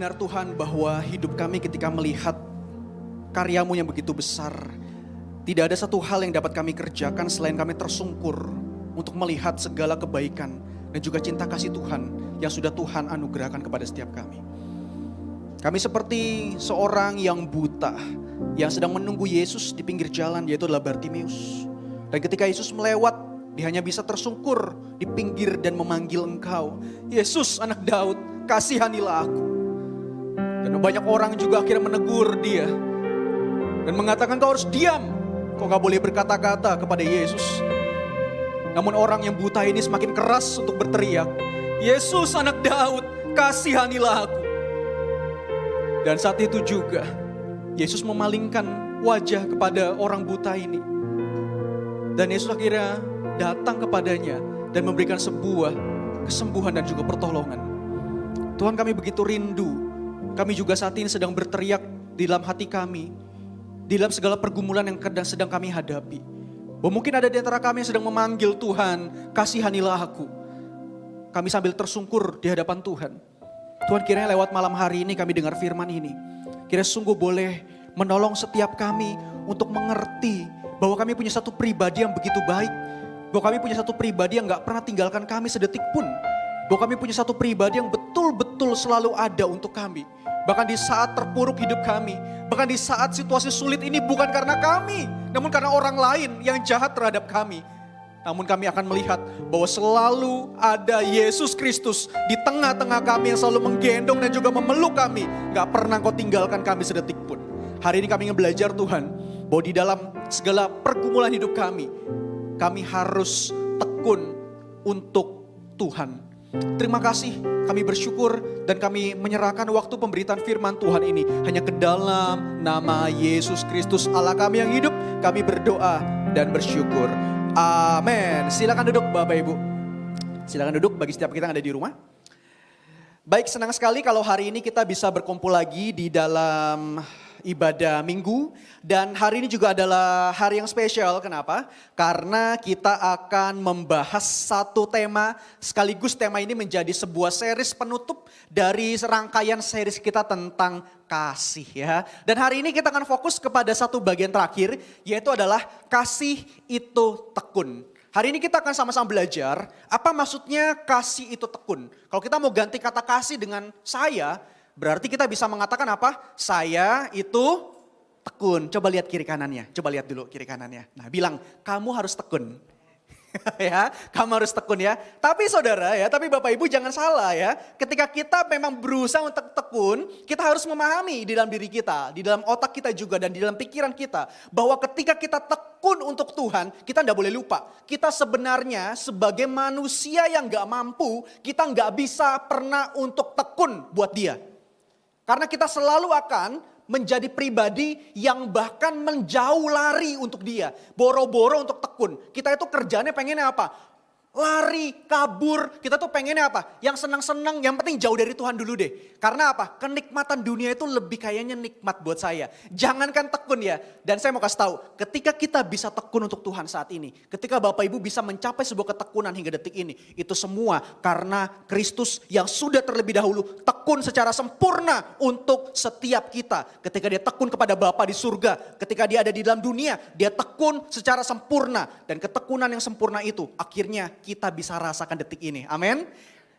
benar Tuhan bahwa hidup kami ketika melihat karya-Mu yang begitu besar, tidak ada satu hal yang dapat kami kerjakan selain kami tersungkur untuk melihat segala kebaikan dan juga cinta kasih Tuhan yang sudah Tuhan anugerahkan kepada setiap kami. Kami seperti seorang yang buta yang sedang menunggu Yesus di pinggir jalan, yaitu adalah Bartimeus. Dan ketika Yesus melewat, dia hanya bisa tersungkur di pinggir dan memanggil Engkau, Yesus anak Daud, kasihanilah aku. Dan banyak orang juga akhirnya menegur dia dan mengatakan, kau harus diam, kau gak boleh berkata-kata kepada Yesus. Namun orang yang buta ini semakin keras untuk berteriak, Yesus anak Daud, kasihanilah aku. Dan saat itu juga Yesus memalingkan wajah kepada orang buta ini. Dan Yesus akhirnya datang kepadanya dan memberikan sebuah kesembuhan dan juga pertolongan. Tuhan, kami begitu rindu. Kami juga saat ini sedang berteriak di dalam hati kami, di dalam segala pergumulan yang sedang kami hadapi. Bahwa mungkin ada di antara kami yang sedang memanggil Tuhan, kasihanilah aku. Kami sambil tersungkur di hadapan Tuhan. Tuhan, kiranya lewat malam hari ini kami dengar firman ini. Kiranya sungguh boleh menolong setiap kami untuk mengerti bahwa kami punya satu pribadi yang begitu baik. Bahwa kami punya satu pribadi yang gak pernah tinggalkan kami sedetik pun. Bahwa kami punya satu pribadi yang betul-betul selalu ada untuk kami. Bahkan di saat terpuruk hidup kami, bahkan di saat situasi sulit ini bukan karena kami, namun karena orang lain yang jahat terhadap kami. Namun kami akan melihat bahwa selalu ada Yesus Kristus di tengah-tengah kami yang selalu menggendong dan juga memeluk kami. Gak pernah Kau tinggalkan kami sedetik pun. Hari ini kami ingin belajar Tuhan, bahwa di dalam segala pergumulan hidup kami harus tekun untuk Tuhan. Terima kasih, kami bersyukur dan kami menyerahkan waktu pemberitaan firman Tuhan ini hanya ke dalam nama Yesus Kristus Allah kami yang hidup. Kami berdoa dan bersyukur. Amin. Silakan duduk Bapak Ibu. Silakan duduk bagi setiap kita yang ada di rumah. Baik, senang sekali kalau hari ini kita bisa berkumpul lagi di dalam ibadah minggu. Dan hari ini juga adalah hari yang spesial. Kenapa? Karena kita akan membahas satu tema. Sekaligus tema ini menjadi sebuah series penutup dari rangkaian series kita tentang kasih ya. Dan hari ini kita akan fokus kepada satu bagian terakhir, yaitu adalah kasih itu tekun. Hari ini kita akan sama-sama belajar apa maksudnya kasih itu tekun. Kalau kita mau ganti kata kasih dengan saya, berarti kita bisa mengatakan apa? Saya itu tekun. Coba lihat kiri kanannya. Coba lihat dulu kiri kanannya. Nah, bilang kamu harus tekun. Ya, kamu harus tekun ya. Tapi saudara ya, tapi Bapak Ibu jangan salah ya. Ketika kita memang berusaha untuk tekun, kita harus memahami di dalam diri kita, di dalam otak kita juga dan di dalam pikiran kita, bahwa ketika kita tekun untuk Tuhan, kita tidak boleh lupa. Kita sebenarnya sebagai manusia yang gak mampu, kita gak bisa pernah untuk tekun buat Dia. Karena kita selalu akan menjadi pribadi yang bahkan menjauh lari untuk Dia. Boro-boro untuk tekun. Kita itu kerjanya pengennya apa? Lari, kabur. Kita tuh pengennya apa? Yang senang-senang, yang penting jauh dari Tuhan dulu deh. Karena apa? Kenikmatan dunia itu lebih kayaknya nikmat buat saya. Jangankan tekun ya. Dan saya mau kasih tahu, ketika kita bisa tekun untuk Tuhan saat ini. Ketika Bapak Ibu bisa mencapai sebuah ketekunan hingga detik ini. Itu semua karena Kristus yang sudah terlebih dahulu tekun secara sempurna untuk setiap kita. Ketika dia tekun kepada Bapa di surga. Ketika dia ada di dalam dunia, dia tekun secara sempurna. Dan ketekunan yang sempurna itu akhirnya kita bisa rasakan detik ini. Amin.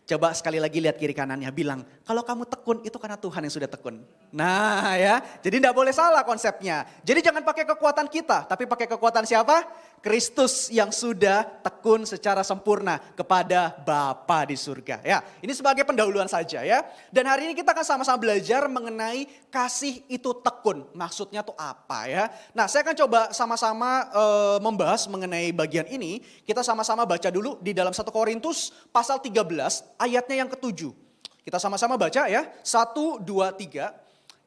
Coba sekali lagi lihat kiri kanannya, bilang kalau kamu tekun itu karena Tuhan yang sudah tekun. Nah ya, jadi tidak boleh salah konsepnya. Jadi jangan pakai kekuatan kita, tapi pakai kekuatan siapa? Kristus yang sudah tekun secara sempurna kepada Bapa di surga. Ya, ini sebagai pendahuluan saja ya. Dan hari ini kita akan sama-sama belajar mengenai kasih itu tekun. Maksudnya tuh apa ya? Nah, saya akan coba sama-sama membahas mengenai bagian ini. Kita sama-sama baca dulu di dalam 1 Korintus pasal 13 ayatnya yang ke-7. Kita sama-sama baca ya. 1, 2, 3.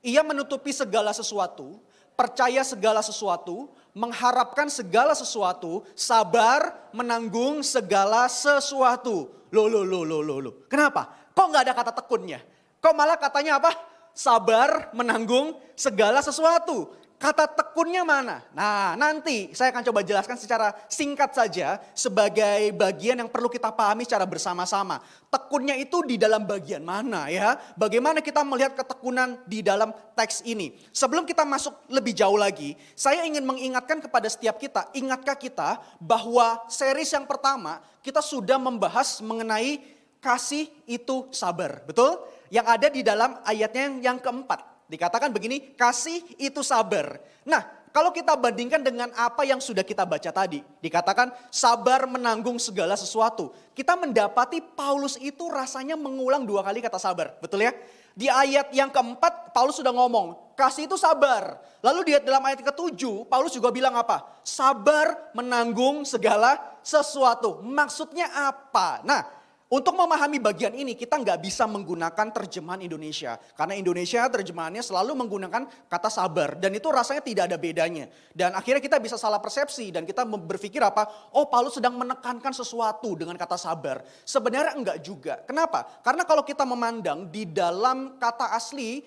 Ia menutupi segala sesuatu, percaya segala sesuatu, mengharapkan segala sesuatu, sabar menanggung segala sesuatu. Loh. Kenapa? Kok gak ada kata tekunnya? Kok malah katanya apa? Sabar menanggung segala sesuatu. Kata tekunnya mana? Nah, nanti saya akan coba jelaskan secara singkat saja sebagai bagian yang perlu kita pahami secara bersama-sama. Tekunnya itu di dalam bagian mana ya? Bagaimana kita melihat ketekunan di dalam teks ini? Sebelum kita masuk lebih jauh lagi, saya ingin mengingatkan kepada setiap kita, ingatkah kita bahwa series yang pertama kita sudah membahas mengenai kasih itu sabar, betul? Yang ada di dalam ayatnya yang keempat. Dikatakan begini, kasih itu sabar. Nah, kalau kita bandingkan dengan apa yang sudah kita baca tadi. Dikatakan sabar menanggung segala sesuatu. Kita mendapati Paulus itu rasanya mengulang 2 kali kata sabar. Betul ya? Di ayat yang keempat, Paulus sudah ngomong, kasih itu sabar. Lalu di dalam ayat ke-7, Paulus juga bilang apa? Sabar menanggung segala sesuatu. Maksudnya apa? Nah, untuk memahami bagian ini kita nggak bisa menggunakan terjemahan Indonesia. Karena Indonesia terjemahannya selalu menggunakan kata sabar. Dan itu rasanya tidak ada bedanya. Dan akhirnya kita bisa salah persepsi dan kita berpikir apa? Oh, Paulus sedang menekankan sesuatu dengan kata sabar. Sebenarnya enggak juga. Kenapa? Karena kalau kita memandang di dalam kata asli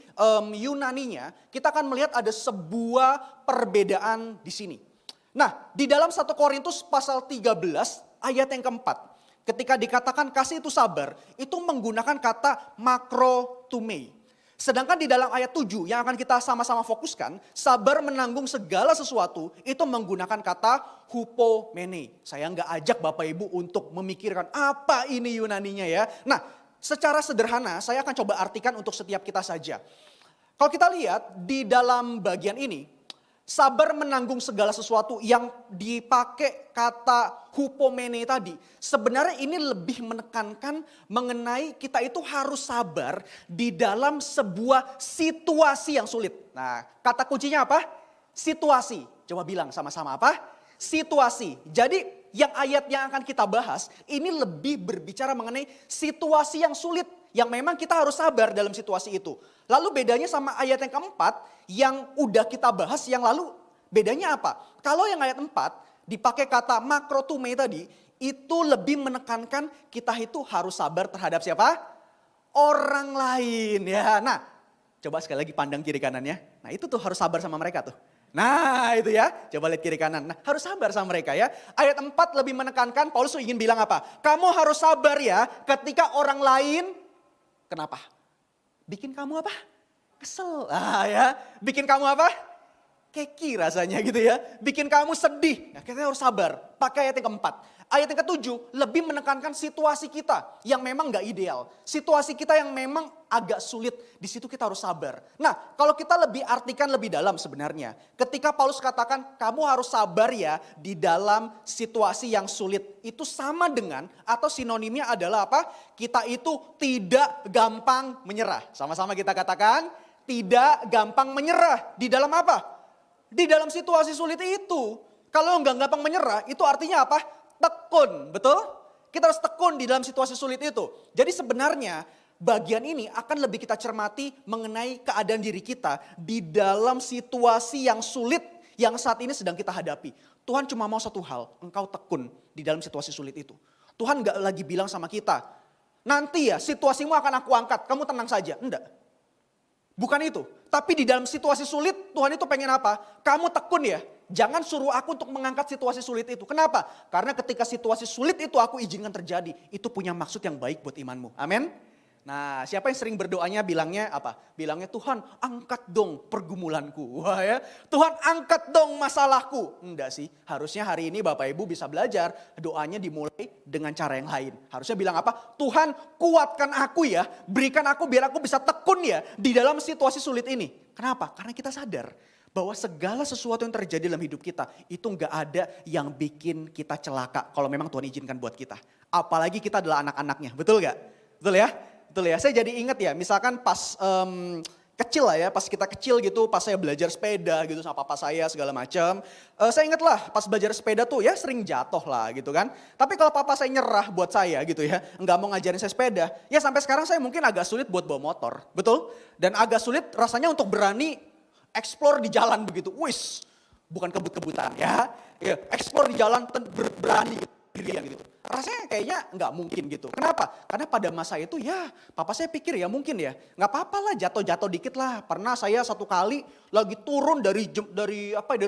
Yunaninya, kita akan melihat ada sebuah perbedaan di sini. Nah, di dalam 1 Korintus pasal 13 ayat yang keempat. Ketika dikatakan kasih itu sabar, itu menggunakan kata makrotumei. Sedangkan di dalam ayat 7 yang akan kita sama-sama fokuskan, sabar menanggung segala sesuatu, itu menggunakan kata hupomene. Saya nggak ajak Bapak Ibu untuk memikirkan apa ini Yunaninya ya. Nah, secara sederhana saya akan coba artikan untuk setiap kita saja. Kalau kita lihat di dalam bagian ini, sabar menanggung segala sesuatu yang dipakai kata hupomene tadi. Sebenarnya ini lebih menekankan mengenai kita itu harus sabar di dalam sebuah situasi yang sulit. Nah, kata kuncinya apa? Situasi. Coba bilang sama-sama apa? Situasi. Jadi yang ayat yang akan kita bahas ini lebih berbicara mengenai situasi yang sulit. Yang memang kita harus sabar dalam situasi itu. Lalu bedanya sama ayat yang keempat yang udah kita bahas yang lalu bedanya apa? Kalau yang ayat 4 dipakai kata makrotume tadi itu lebih menekankan kita itu harus sabar terhadap siapa? Orang lain ya. Nah coba sekali lagi pandang kiri kanannya. Nah itu tuh harus sabar sama mereka tuh. Nah itu ya, coba lihat kiri kanan. Nah harus sabar sama mereka ya. Ayat 4 lebih menekankan, Paulus ingin bilang apa? Kamu harus sabar ya ketika orang lain, kenapa? Bikin kamu apa? Kesel. Ah ya, bikin kamu apa? Keki rasanya gitu ya. Bikin kamu sedih. Nah, kita harus sabar. Pakai ayat yang keempat. Ayat yang ketujuh lebih menekankan situasi kita yang memang gak ideal. Situasi kita yang memang agak sulit. Di situ kita harus sabar. Nah kalau kita lebih artikan lebih dalam sebenarnya. Ketika Paulus katakan kamu harus sabar ya di dalam situasi yang sulit. Itu sama dengan atau sinonimnya adalah apa? Kita itu tidak gampang menyerah. Sama-sama kita katakan tidak gampang menyerah. Di dalam apa? Di dalam situasi sulit itu, kalau nggak gampang menyerah, itu artinya apa? Tekun, betul? Kita harus tekun di dalam situasi sulit itu. Jadi sebenarnya bagian ini akan lebih kita cermati mengenai keadaan diri kita di dalam situasi yang sulit yang saat ini sedang kita hadapi. Tuhan cuma mau satu hal, engkau tekun di dalam situasi sulit itu. Tuhan nggak lagi bilang sama kita, nanti ya situasimu akan aku angkat, kamu tenang saja. Enggak. Bukan itu. Tapi di dalam situasi sulit Tuhan itu pengen apa? Kamu tekun ya. Jangan suruh aku untuk mengangkat situasi sulit itu. Kenapa? Karena ketika situasi sulit itu aku izinkan terjadi. Itu punya maksud yang baik buat imanmu. Amin. Nah siapa yang sering berdoanya bilangnya apa? Bilangnya Tuhan angkat dong pergumulanku. Wah ya, Tuhan angkat dong masalahku. Enggak sih, harusnya hari ini Bapak Ibu bisa belajar doanya dimulai dengan cara yang lain. Harusnya bilang apa? Tuhan kuatkan aku ya, berikan aku biar aku bisa tekun ya di dalam situasi sulit ini. Kenapa? Karena kita sadar bahwa segala sesuatu yang terjadi dalam hidup kita itu enggak ada yang bikin kita celaka kalau memang Tuhan izinkan buat kita. Apalagi kita adalah anak-anaknya, betul gak? Betul ya? Betul ya, saya jadi ingat ya, misalkan pas kecil lah ya, pas kita kecil gitu, pas saya belajar sepeda gitu sama papa saya segala macam. Saya ingat lah pas belajar sepeda tuh ya sering jatuh lah gitu kan. Tapi kalau papa saya nyerah buat saya gitu ya, nggak mau ngajarin saya sepeda, ya sampai sekarang saya mungkin agak sulit buat bawa motor, betul? Dan agak sulit rasanya untuk berani explore di jalan begitu, wis, bukan kebut-kebutan ya, explore di jalan berani dirian gitu. rasanya kayaknya nggak mungkin gitu. Kenapa? Karena pada masa itu ya papa saya pikir ya mungkin ya nggak apa-apa lah jatuh-jatuh dikit lah. Pernah saya satu kali lagi turun dari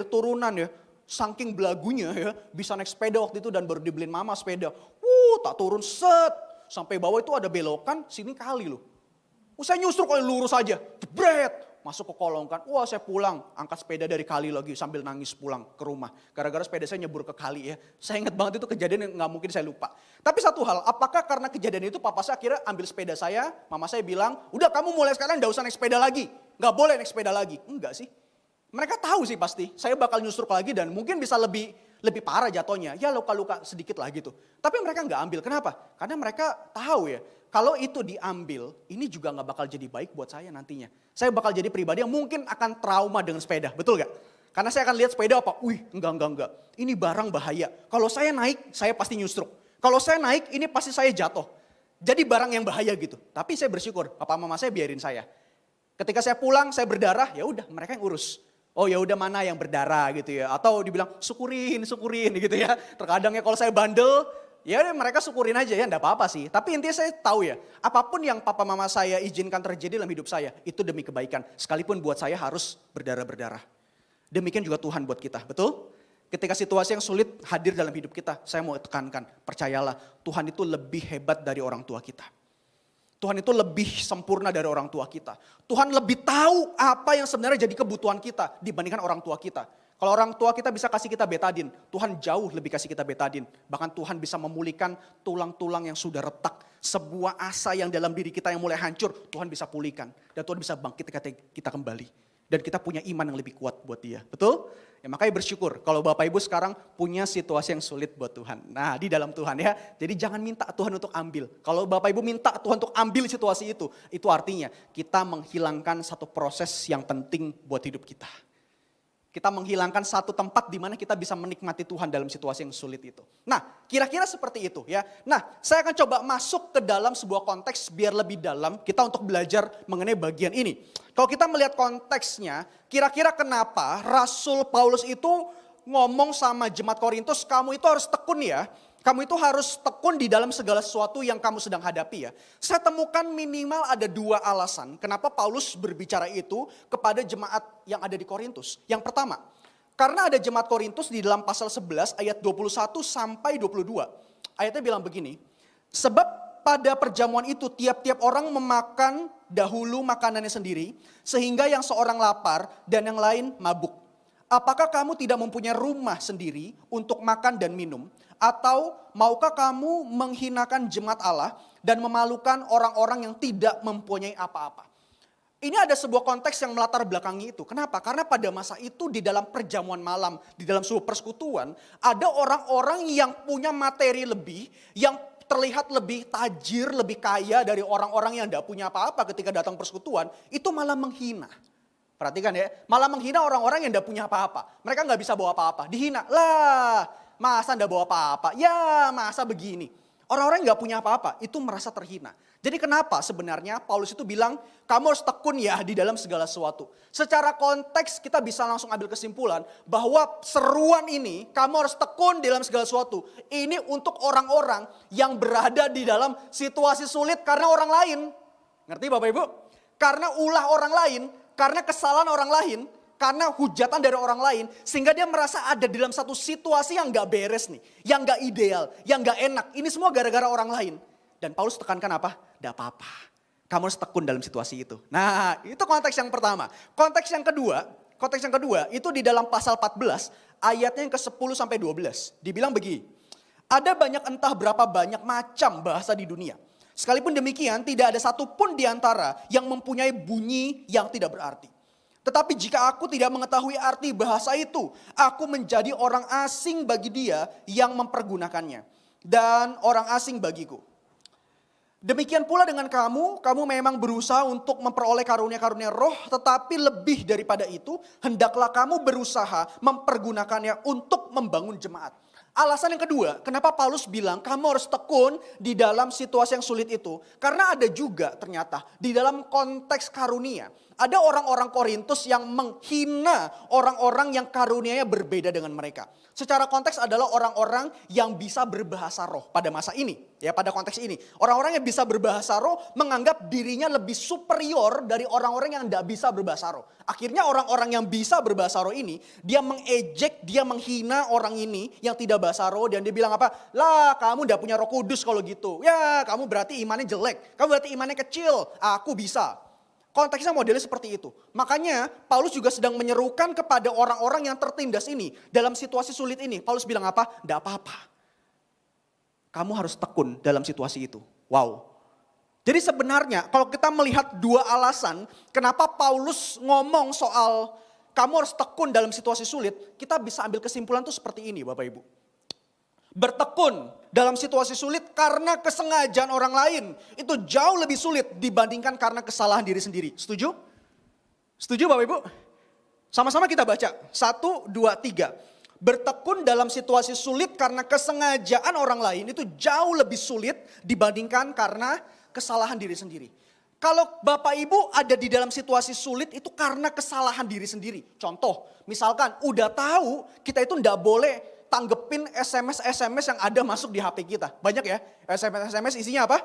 turunan ya. Saking belagunya ya bisa naik sepeda waktu itu dan baru dibeliin mama sepeda. Tak turun set. Sampai bawah itu ada belokan sini kali loh. Saya nyusruk kali lurus aja. Jebret. Masuk ke kolong kan, wah saya pulang, angkat sepeda dari kali lagi sambil nangis pulang ke rumah. Gara-gara sepeda saya nyebur ke kali ya. Saya ingat banget itu kejadian yang gak mungkin saya lupa. Tapi satu hal, apakah karena kejadian itu papa saya akhirnya ambil sepeda saya, mama saya bilang, udah kamu mulai sekarang gak usah naik sepeda lagi. Gak boleh naik sepeda lagi. Enggak sih. Mereka tahu sih pasti, saya bakal nyusruk lagi dan mungkin bisa lebih parah jatuhnya. Ya luka-luka sedikit lah gitu. Tapi mereka gak ambil, kenapa? Karena mereka tahu ya. Kalau itu diambil, ini juga gak bakal jadi baik buat saya nantinya. Saya bakal jadi pribadi yang mungkin akan trauma dengan sepeda, betul gak? Karena saya akan lihat sepeda apa, enggak. Ini barang bahaya. Kalau saya naik, saya pasti nyusruk. Kalau saya naik, ini pasti saya jatuh. Jadi barang yang bahaya gitu. Tapi saya bersyukur, papa mama saya biarin saya. Ketika saya pulang, saya berdarah, ya udah mereka yang urus. Oh ya udah mana yang berdarah gitu ya. Atau dibilang syukurin gitu ya. Terkadang ya kalau saya bandel, ya mereka syukurin aja ya, enggak apa-apa sih. Tapi intinya saya tahu ya, apapun yang papa mama saya izinkan terjadi dalam hidup saya, itu demi kebaikan. Sekalipun buat saya harus berdarah-berdarah. Demikian juga Tuhan buat kita, betul? Ketika situasi yang sulit hadir dalam hidup kita, saya mau tekankan, percayalah Tuhan itu lebih hebat dari orang tua kita. Tuhan itu lebih sempurna dari orang tua kita. Tuhan lebih tahu apa yang sebenarnya jadi kebutuhan kita dibandingkan orang tua kita. Kalau orang tua kita bisa kasih kita betadin, Tuhan jauh lebih kasih kita betadin. Bahkan Tuhan bisa memulihkan tulang-tulang yang sudah retak. Sebuah asa yang dalam diri kita yang mulai hancur, Tuhan bisa pulihkan. Dan Tuhan bisa bangkit kita kembali. Dan kita punya iman yang lebih kuat buat dia. Betul? Ya makanya bersyukur kalau Bapak Ibu sekarang punya situasi yang sulit buat Tuhan. Nah di dalam Tuhan ya. Jadi jangan minta Tuhan untuk ambil. Kalau Bapak Ibu minta Tuhan untuk ambil situasi itu artinya kita menghilangkan satu proses yang penting buat hidup kita. Kita menghilangkan satu tempat di mana kita bisa menikmati Tuhan dalam situasi yang sulit itu. Nah, kira-kira seperti itu ya. Nah, saya akan coba masuk ke dalam sebuah konteks biar lebih dalam kita untuk belajar mengenai bagian ini. Kalau kita melihat konteksnya, kira-kira kenapa Rasul Paulus itu ngomong sama jemaat Korintus, kamu itu harus tekun ya. Kamu itu harus tekun di dalam segala sesuatu yang kamu sedang hadapi ya. Saya temukan minimal ada 2 alasan kenapa Paulus berbicara itu kepada jemaat yang ada di Korintus. Yang pertama, karena ada jemaat Korintus di dalam pasal 11 ayat 21 sampai 22. Ayatnya bilang begini, sebab pada perjamuan itu tiap-tiap orang memakan dahulu makanannya sendiri, sehingga yang seorang lapar dan yang lain mabuk. Apakah kamu tidak mempunyai rumah sendiri untuk makan dan minum? Atau maukah kamu menghinakan jemaat Allah dan memalukan orang-orang yang tidak mempunyai apa-apa? Ini ada sebuah konteks yang melatar belakangi itu. Kenapa? Karena pada masa itu di dalam perjamuan malam, di dalam sebuah persekutuan, ada orang-orang yang punya materi lebih, yang terlihat lebih tajir, lebih kaya dari orang-orang yang tidak punya apa-apa ketika datang persekutuan, itu malah menghina. Perhatikan ya, malah menghina orang-orang yang tidak punya apa-apa. Mereka nggak bisa bawa apa-apa, dihina. Lah, masa nggak bawa apa-apa? Ya, masa begini. Orang-orang yang nggak punya apa-apa, itu merasa terhina. Jadi kenapa sebenarnya Paulus itu bilang, kamu harus tekun ya di dalam segala sesuatu. Secara konteks kita bisa langsung ambil kesimpulan bahwa seruan ini, kamu harus tekun di dalam segala sesuatu. Ini untuk orang-orang yang berada di dalam situasi sulit karena orang lain. Ngerti Bapak Ibu? Karena ulah orang lain, karena kesalahan orang lain, karena hujatan dari orang lain, sehingga dia merasa ada di dalam satu situasi yang gak beres nih, yang gak ideal, yang gak enak. Ini semua gara-gara orang lain. Dan Paulus tekankan apa? Gak apa-apa. Kamu harus tekun dalam situasi itu. Nah, itu konteks yang pertama. Konteks yang kedua itu di dalam pasal 14, ayatnya yang ke-10 sampai 12. Dibilang begini, ada banyak entah berapa banyak macam bahasa di dunia. Sekalipun demikian, tidak ada satupun di antara yang mempunyai bunyi yang tidak berarti. Tetapi jika aku tidak mengetahui arti bahasa itu, aku menjadi orang asing bagi dia yang mempergunakannya. Dan orang asing bagiku. Demikian pula dengan kamu memang berusaha untuk memperoleh karunia-karunia roh, tetapi lebih daripada itu, hendaklah kamu berusaha mempergunakannya untuk membangun jemaat. Alasan yang kedua, kenapa Paulus bilang kamu harus tekun di dalam situasi yang sulit itu. Karena ada juga ternyata di dalam konteks karunia. Ada orang-orang Korintus yang menghina orang-orang yang karunianya berbeda dengan mereka. Secara konteks adalah orang-orang yang bisa berbahasa roh pada masa ini. Ya, pada konteks ini. Orang-orang yang bisa berbahasa roh menganggap dirinya lebih superior dari orang-orang yang tidak bisa berbahasa roh. Akhirnya orang-orang yang bisa berbahasa roh ini, dia mengejek, dia menghina orang ini yang tidak bahasa roh. Dan dia bilang apa? Lah, kamu tidak punya Roh Kudus kalau gitu. Ya, kamu berarti imannya jelek. Kamu berarti imannya kecil. Aku bisa. Konteksnya modelnya seperti itu. Makanya Paulus juga sedang menyerukan kepada orang-orang yang tertindas ini. Dalam situasi sulit ini. Paulus bilang apa? Tidak apa-apa. Kamu harus tekun dalam situasi itu. Wow. Jadi sebenarnya kalau kita melihat dua alasan. Kenapa Paulus ngomong soal kamu harus tekun dalam situasi sulit. Kita bisa ambil kesimpulan tuh seperti ini Bapak Ibu. Bertekun dalam situasi sulit karena kesengajaan orang lain. Itu jauh lebih sulit dibandingkan karena kesalahan diri sendiri. Setuju? Setuju Bapak Ibu? Sama-sama kita baca. 1, 2, 3. Bertekun dalam situasi sulit karena kesengajaan orang lain itu jauh lebih sulit dibandingkan karena kesalahan diri sendiri. Kalau Bapak Ibu ada di dalam situasi sulit itu karena kesalahan diri sendiri. Contoh, misalkan udah tahu kita itu nggak boleh tanggepin SMS-SMS yang ada masuk di HP kita. Banyak ya, SMS-SMS isinya apa?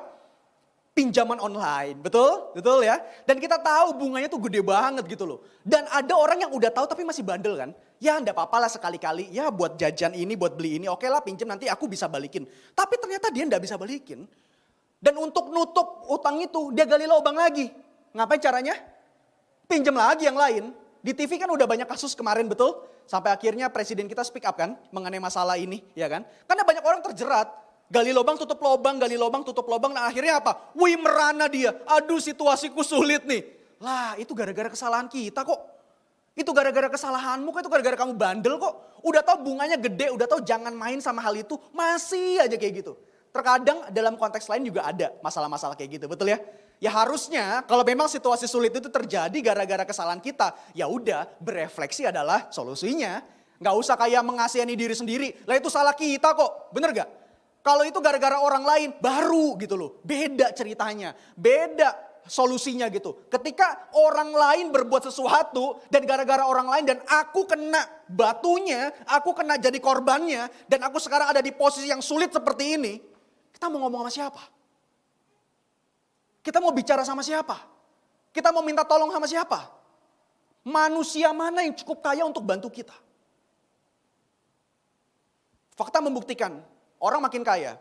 Pinjaman online, betul? Betul ya? Dan kita tahu bunganya tuh gede banget gitu loh. Dan ada orang yang udah tahu tapi masih bandel kan? Ya enggak apa-apa lah sekali-kali, ya buat jajan ini, buat beli ini, oke lah pinjam nanti aku bisa balikin. Tapi ternyata dia enggak bisa balikin. Dan untuk nutup utang itu, dia gali lubang lagi. Ngapain caranya? Pinjam lagi yang lain. Di TV kan udah banyak kasus kemarin betul? Sampai akhirnya presiden kita speak up kan mengenai masalah ini, ya kan? Karena banyak orang terjerat, gali lubang tutup lubang, gali lubang tutup lubang, nah akhirnya apa? Wih merana dia, aduh situasiku sulit nih. Lah itu gara-gara kesalahan kita kok. Itu gara-gara kesalahanmu kok, itu gara-gara kamu bandel kok. Udah tahu bunganya gede, udah tahu jangan main sama hal itu, masih aja kayak gitu. Terkadang dalam konteks lain juga ada masalah-masalah kayak gitu, betul ya? Ya harusnya kalau memang situasi sulit itu terjadi gara-gara kesalahan kita, ya udah berefleksi adalah solusinya. Nggak usah kayak mengasihani diri sendiri, lah itu salah kita kok, bener gak? Kalau itu gara-gara orang lain, baru gitu loh, beda ceritanya, beda solusinya gitu. Ketika orang lain berbuat sesuatu dan gara-gara orang lain dan aku kena batunya, aku kena jadi korbannya, dan aku sekarang ada di posisi yang sulit seperti ini, kita mau ngomong sama siapa? Kita mau bicara sama siapa? Kita mau minta tolong sama siapa? Manusia mana yang cukup kaya untuk bantu kita? Fakta membuktikan, orang makin kaya,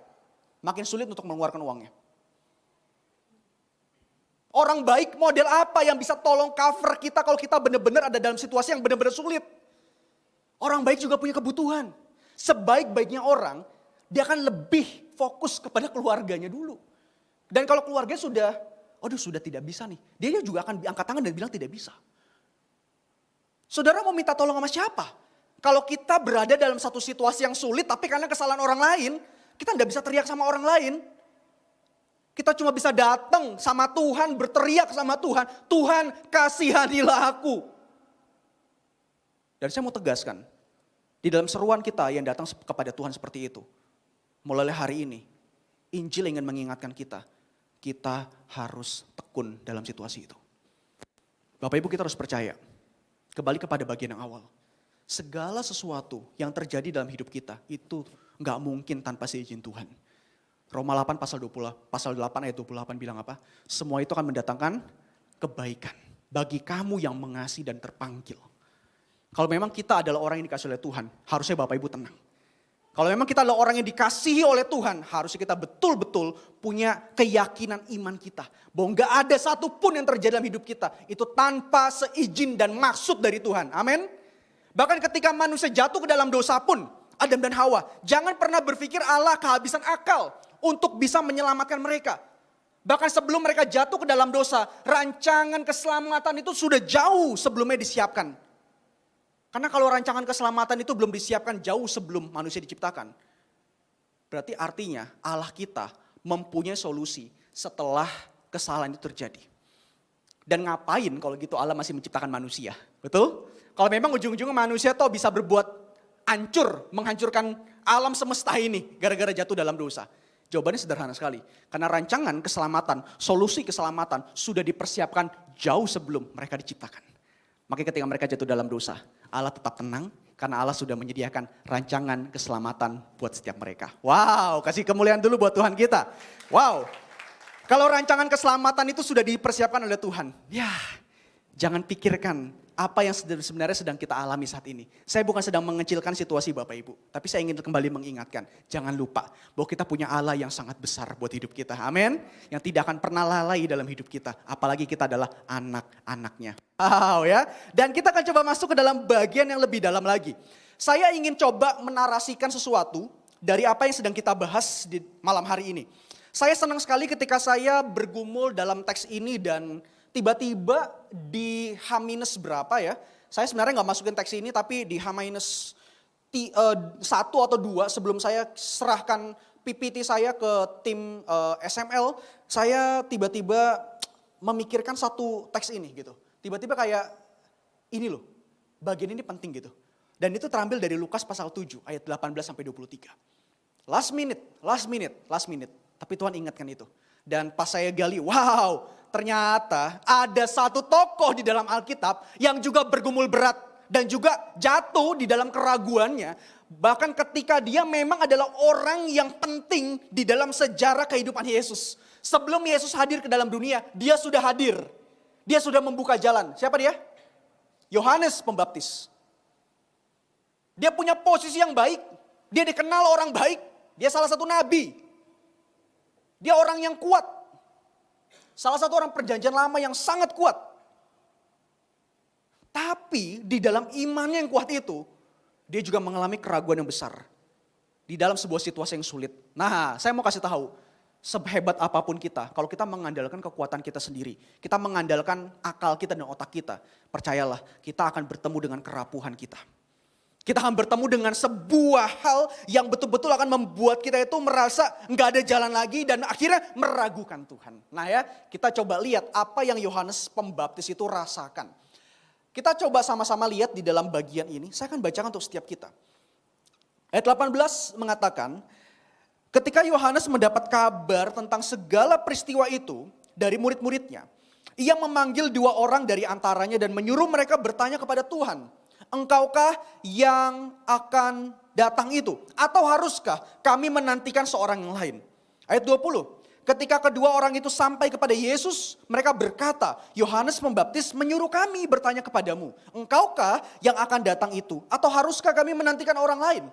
makin sulit untuk mengeluarkan uangnya. Orang baik model apa yang bisa tolong cover kita kalau kita benar-benar ada dalam situasi yang benar-benar sulit? Orang baik juga punya kebutuhan. Sebaik-baiknya orang, dia akan lebih fokus kepada keluarganya dulu. Dan kalau keluarga sudah, aduh sudah tidak bisa nih. Dia juga akan angkat tangan dan bilang tidak bisa. Saudara mau minta tolong sama siapa? Kalau kita berada dalam satu situasi yang sulit tapi karena kesalahan orang lain, kita tidak bisa teriak sama orang lain. Kita cuma bisa datang sama Tuhan, berteriak sama Tuhan. Tuhan kasihanilah aku. Dan saya mau tegaskan, di dalam seruan kita yang datang kepada Tuhan seperti itu. Mulai hari ini, Injil ingin mengingatkan kita harus tekun dalam situasi itu. Bapak Ibu kita harus percaya, kembali kepada bagian yang awal. Segala sesuatu yang terjadi dalam hidup kita itu gak mungkin tanpa seizin Tuhan. Roma 8 pasal 8 ayat 28 bilang apa? Semua itu akan mendatangkan kebaikan bagi kamu yang mengasihi dan terpanggil. Kalau memang kita adalah orang yang dikasihi oleh Tuhan, harusnya Bapak Ibu tenang. Kalau memang kita adalah orang yang dikasihi oleh Tuhan, harusnya kita betul-betul punya keyakinan iman kita. Bahwa gak ada satupun yang terjadi dalam hidup kita, itu tanpa seizin dan maksud dari Tuhan. Amin. Bahkan ketika manusia jatuh ke dalam dosa pun, Adam dan Hawa, jangan pernah berpikir Allah kehabisan akal untuk bisa menyelamatkan mereka. Bahkan sebelum mereka jatuh ke dalam dosa, rancangan keselamatan itu sudah jauh sebelumnya disiapkan. Karena kalau rancangan keselamatan itu belum disiapkan jauh sebelum manusia diciptakan. Berarti artinya Allah kita mempunyai solusi setelah kesalahan itu terjadi. Dan ngapain kalau gitu Allah masih menciptakan manusia? Betul? Kalau memang ujung-ujungnya manusia toh bisa berbuat menghancurkan alam semesta ini gara-gara jatuh dalam dosa. Jawabannya sederhana sekali. Karena rancangan keselamatan, solusi keselamatan sudah dipersiapkan jauh sebelum mereka diciptakan. Makanya ketika mereka jatuh dalam dosa, Allah tetap tenang karena Allah sudah menyediakan rancangan keselamatan buat setiap mereka. Wow, kasih kemuliaan dulu buat Tuhan kita. Wow, kalau rancangan keselamatan itu sudah dipersiapkan oleh Tuhan, ya jangan pikirkan apa yang sebenarnya sedang kita alami saat ini. Saya bukan sedang mengecilkan situasi Bapak Ibu, tapi saya ingin kembali mengingatkan, jangan lupa bahwa kita punya Allah yang sangat besar buat hidup kita. Amin. Yang tidak akan pernah lalai dalam hidup kita, apalagi kita adalah anak-anaknya. Wow ya. Dan kita akan coba masuk ke dalam bagian yang lebih dalam lagi. Saya ingin coba menarasikan sesuatu dari apa yang sedang kita bahas di malam hari ini. Saya senang sekali ketika saya bergumul dalam teks ini dan tiba-tiba di H- berapa ya. Saya sebenarnya gak masukin teks ini tapi di H- 1 atau 2 sebelum saya serahkan PPT saya ke tim SML. Saya tiba-tiba memikirkan satu teks ini gitu. Tiba-tiba kayak ini loh, bagian ini penting gitu. Dan itu terambil dari Lukas pasal 7 ayat 18-23. Last minute. Tapi Tuhan ingatkan itu. Dan pas saya gali, wow, ternyata ada satu tokoh di dalam Alkitab yang juga bergumul berat dan juga jatuh di dalam keraguannya. Bahkan ketika dia memang adalah orang yang penting di dalam sejarah kehidupan Yesus. Sebelum Yesus hadir ke dalam dunia, dia sudah hadir. Dia sudah membuka jalan. Siapa dia? Yohanes Pembaptis. Dia punya posisi yang baik. Dia dikenal orang baik. Dia salah satu nabi. Dia orang yang kuat. Salah satu orang perjanjian lama yang sangat kuat. Tapi di dalam imannya yang kuat itu, dia juga mengalami keraguan yang besar. Di dalam sebuah situasi yang sulit. Nah, saya mau kasih tahu, sehebat apapun kita, kalau kita mengandalkan kekuatan kita sendiri, kita mengandalkan akal kita dan otak kita, percayalah, kita akan bertemu dengan kerapuhan kita. Kita akan bertemu dengan sebuah hal yang betul-betul akan membuat kita itu merasa nggak ada jalan lagi dan akhirnya meragukan Tuhan. Nah ya, kita coba lihat apa yang Yohanes Pembaptis itu rasakan. Kita coba sama-sama lihat di dalam bagian ini, saya akan bacakan untuk setiap kita. Ayat 18 mengatakan, ketika Yohanes mendapat kabar tentang segala peristiwa itu dari murid-muridnya, ia memanggil 2 orang dari antaranya dan menyuruh mereka bertanya kepada Tuhan, engkaukah yang akan datang itu? Atau haruskah kami menantikan seorang yang lain? Ayat 20. Ketika kedua orang itu sampai kepada Yesus, mereka berkata, Yohanes Pembaptis menyuruh kami bertanya kepadamu, engkaukah yang akan datang itu? Atau haruskah kami menantikan orang lain?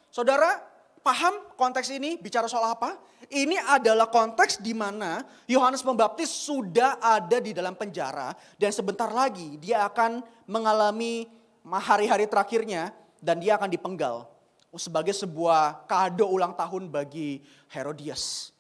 Saudara, paham konteks ini bicara soal apa? Ini adalah konteks di mana Yohanes Pembaptis sudah ada di dalam penjara dan sebentar lagi dia akan mengalami hari-hari terakhirnya dan dia akan dipenggal sebagai sebuah kado ulang tahun bagi Herodias.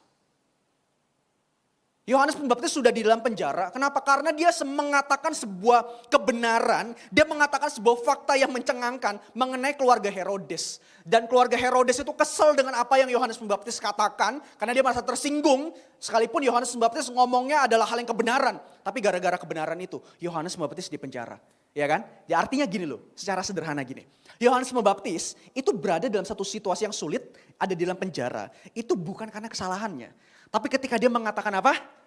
Yohanes Pembaptis sudah di dalam penjara. Kenapa? Karena dia mengatakan sebuah kebenaran, dia mengatakan sebuah fakta yang mencengangkan mengenai keluarga Herodes. Dan keluarga Herodes itu kesel dengan apa yang Yohanes Pembaptis katakan, karena dia merasa tersinggung. Sekalipun Yohanes Pembaptis ngomongnya adalah hal yang kebenaran, tapi gara-gara kebenaran itu Yohanes Pembaptis dipenjara. Ya kan? Ya artinya gini loh, secara sederhana gini. Yohanes Pembaptis itu berada dalam satu situasi yang sulit, ada di dalam penjara. Itu bukan karena kesalahannya. Tapi ketika dia mengatakan apa?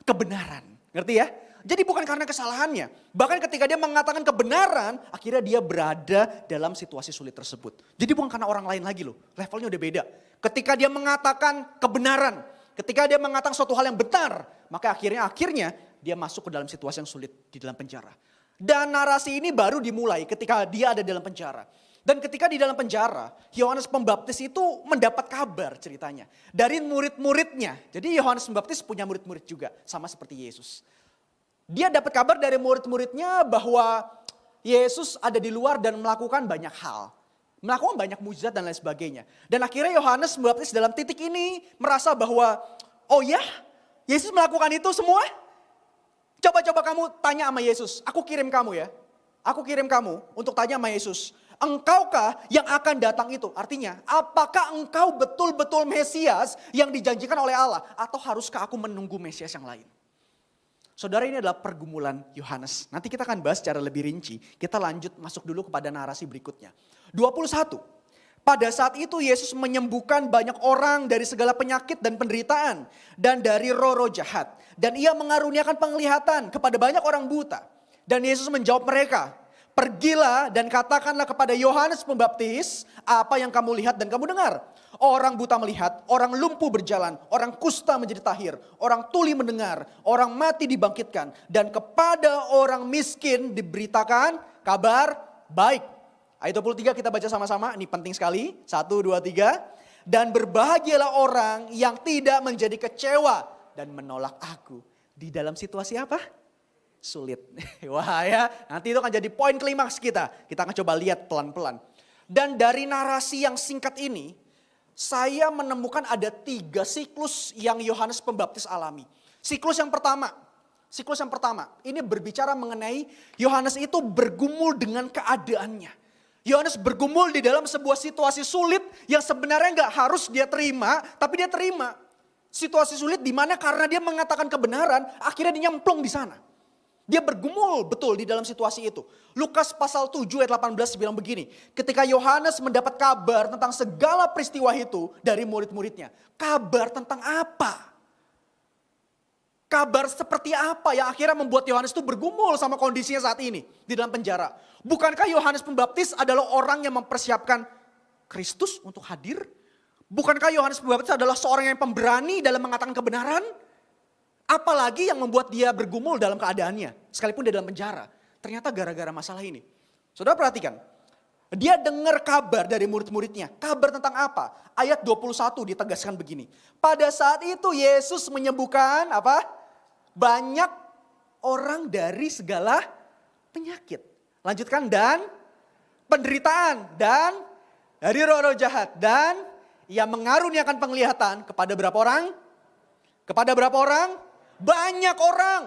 Kebenaran. Ngerti ya? Jadi bukan karena kesalahannya. Bahkan ketika dia mengatakan kebenaran, akhirnya dia berada dalam situasi sulit tersebut. Jadi bukan karena orang lain lagi loh. Levelnya udah beda. Ketika dia mengatakan kebenaran, ketika dia mengatakan suatu hal yang benar, maka akhirnya dia masuk ke dalam situasi yang sulit di dalam penjara. Dan narasi ini baru dimulai ketika dia ada dalam penjara. Dan ketika di dalam penjara, Yohanes Pembaptis itu mendapat kabar ceritanya dari murid-muridnya. Jadi Yohanes Pembaptis punya murid-murid juga, sama seperti Yesus. Dia dapat kabar dari murid-muridnya bahwa Yesus ada di luar dan melakukan banyak hal. Melakukan banyak mujizat dan lain sebagainya. Dan akhirnya Yohanes Pembaptis dalam titik ini merasa bahwa, oh ya, Yesus melakukan itu semua? Coba-coba kamu tanya sama Yesus, aku kirim kamu ya. Aku kirim kamu untuk tanya sama Yesus. Engkaukah yang akan datang itu? Artinya, apakah engkau betul-betul Mesias yang dijanjikan oleh Allah? Atau haruskah aku menunggu Mesias yang lain? Saudara, ini adalah pergumulan Yohanes. Nanti kita akan bahas secara lebih rinci. Kita lanjut masuk dulu kepada narasi berikutnya. 21. Pada saat itu Yesus menyembuhkan banyak orang dari segala penyakit dan penderitaan. Dan dari roh-roh jahat. Dan ia mengaruniakan penglihatan kepada banyak orang buta. Dan Yesus menjawab mereka, pergilah dan katakanlah kepada Yohanes Pembaptis apa yang kamu lihat dan kamu dengar. Orang buta melihat, orang lumpuh berjalan, orang kusta menjadi tahir, orang tuli mendengar, orang mati dibangkitkan. Dan kepada orang miskin diberitakan kabar baik. Ayat 23 kita baca sama-sama, ini penting sekali. 1, 2, 3. Dan berbahagialah orang yang tidak menjadi kecewa dan menolak aku. Di dalam situasi apa? Sulit. Wah ya, nanti itu akan jadi poin klimaks kita. Kita akan coba lihat pelan-pelan. Dan dari narasi yang singkat ini, saya menemukan ada 3 siklus yang Yohanes Pembaptis alami. Siklus yang pertama, ini berbicara mengenai Yohanes itu bergumul dengan keadaannya. Yohanes bergumul di dalam sebuah situasi sulit yang sebenarnya nggak harus dia terima, tapi dia terima. Situasi sulit di mana karena dia mengatakan kebenaran, akhirnya dia nyemplung di sana. Dia bergumul betul di dalam situasi itu. Lukas pasal 7 ayat 18 bilang begini. Ketika Yohanes mendapat kabar tentang segala peristiwa itu dari murid-muridnya. Kabar tentang apa? Kabar seperti apa yang akhirnya membuat Yohanes itu bergumul sama kondisinya saat ini di dalam penjara. Bukankah Yohanes Pembaptis adalah orang yang mempersiapkan Kristus untuk hadir? Bukankah Yohanes Pembaptis adalah seorang yang pemberani dalam mengatakan kebenaran? Apalagi yang membuat dia bergumul dalam keadaannya, sekalipun dia dalam penjara. Ternyata gara-gara masalah ini. Saudara perhatikan, dia dengar kabar dari murid-muridnya. Kabar tentang apa? Ayat 21 ditegaskan begini. Pada saat itu Yesus menyembuhkan apa? Banyak orang dari segala penyakit. Lanjutkan, dan penderitaan, dan dari roh-roh jahat. Dan ia mengaruniakan penglihatan kepada berapa orang? Kepada berapa orang? Banyak orang.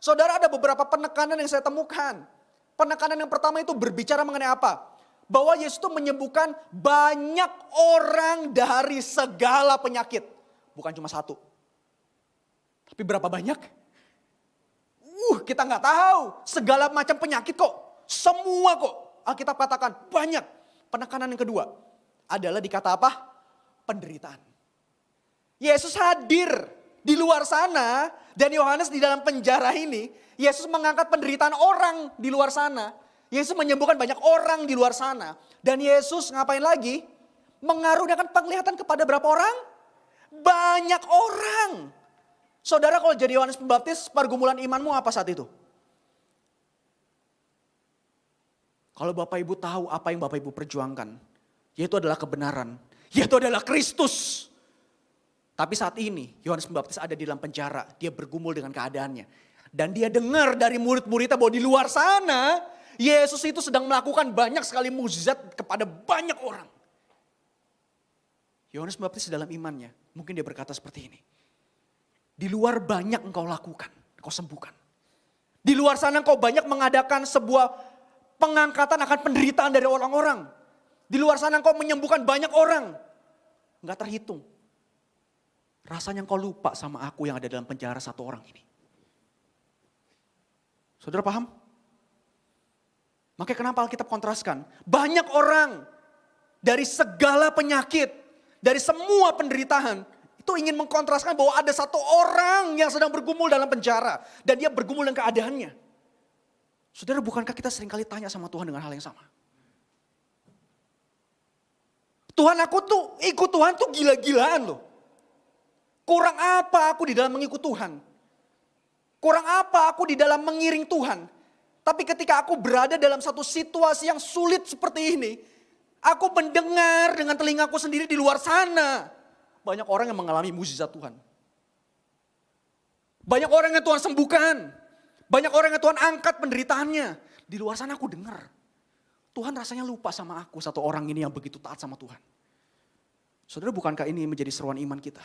Saudara, ada beberapa penekanan yang saya temukan. Penekanan yang pertama itu berbicara mengenai apa? Bahwa Yesus itu menyembuhkan banyak orang dari segala penyakit. Bukan cuma satu. Tapi berapa banyak? Kita nggak tahu. Segala macam penyakit kok. Semua kok. Alkitab katakan banyak. Penekanan yang kedua adalah dikata apa? Penderitaan. Yesus hadir di luar sana, dan Yohanes di dalam penjara ini, Yesus mengangkat penderitaan orang di luar sana. Yesus menyembuhkan banyak orang di luar sana. Dan Yesus ngapain lagi? Mengaruniakan penglihatan kepada berapa orang? Banyak orang. Saudara, kalau jadi Yohanes Pembaptis, pergumulan imanmu apa saat itu? Kalau Bapak Ibu tahu apa yang Bapak Ibu perjuangkan, yaitu adalah kebenaran, yaitu adalah Kristus. Tapi saat ini Yohanes Pembaptis ada di dalam penjara. Dia bergumul dengan keadaannya. Dan dia dengar dari murid-muridnya bahwa di luar sana Yesus itu sedang melakukan banyak sekali mukjizat kepada banyak orang. Yohanes Pembaptis dalam imannya mungkin dia berkata seperti ini. Di luar banyak engkau lakukan, engkau sembuhkan. Di luar sana engkau banyak mengadakan sebuah pengangkatan akan penderitaan dari orang-orang. Di luar sana engkau menyembuhkan banyak orang. Enggak terhitung. Rasanya engkau lupa sama aku yang ada dalam penjara satu orang ini. Saudara paham? Makanya kenapa Alkitab kontraskan? Banyak orang dari segala penyakit, dari semua penderitaan, itu ingin mengkontraskan bahwa ada satu orang yang sedang bergumul dalam penjara. Dan dia bergumul dengan keadaannya. Saudara, bukankah kita seringkali tanya sama Tuhan dengan hal yang sama? Tuhan, aku tuh ikut Tuhan tuh gila-gilaan loh. Kurang apa aku di dalam mengikut Tuhan? Kurang apa aku di dalam mengiring Tuhan? Tapi ketika aku berada dalam satu situasi yang sulit seperti ini, aku mendengar dengan telingaku sendiri di luar sana. Banyak orang yang mengalami mukjizat Tuhan. Banyak orang yang Tuhan sembuhkan. Banyak orang yang Tuhan angkat penderitaannya. Di luar sana aku dengar. Tuhan rasanya lupa sama aku, satu orang ini yang begitu taat sama Tuhan. Saudara, bukankah ini menjadi seruan iman kita?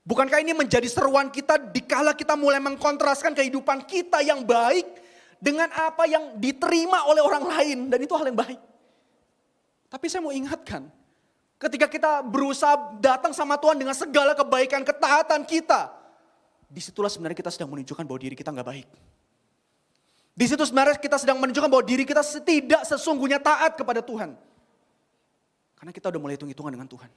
Bukankah ini menjadi seruan kita dikala kita mulai mengkontraskan kehidupan kita yang baik dengan apa yang diterima oleh orang lain, dan itu hal yang baik. Tapi saya mau ingatkan, ketika kita berusaha datang sama Tuhan dengan segala kebaikan, ketaatan kita, disitulah sebenarnya kita sedang menunjukkan bahwa diri kita gak baik. Di situ sebenarnya kita sedang menunjukkan bahwa diri kita tidak sesungguhnya taat kepada Tuhan. Karena kita udah mulai hitung-hitungan dengan Tuhan.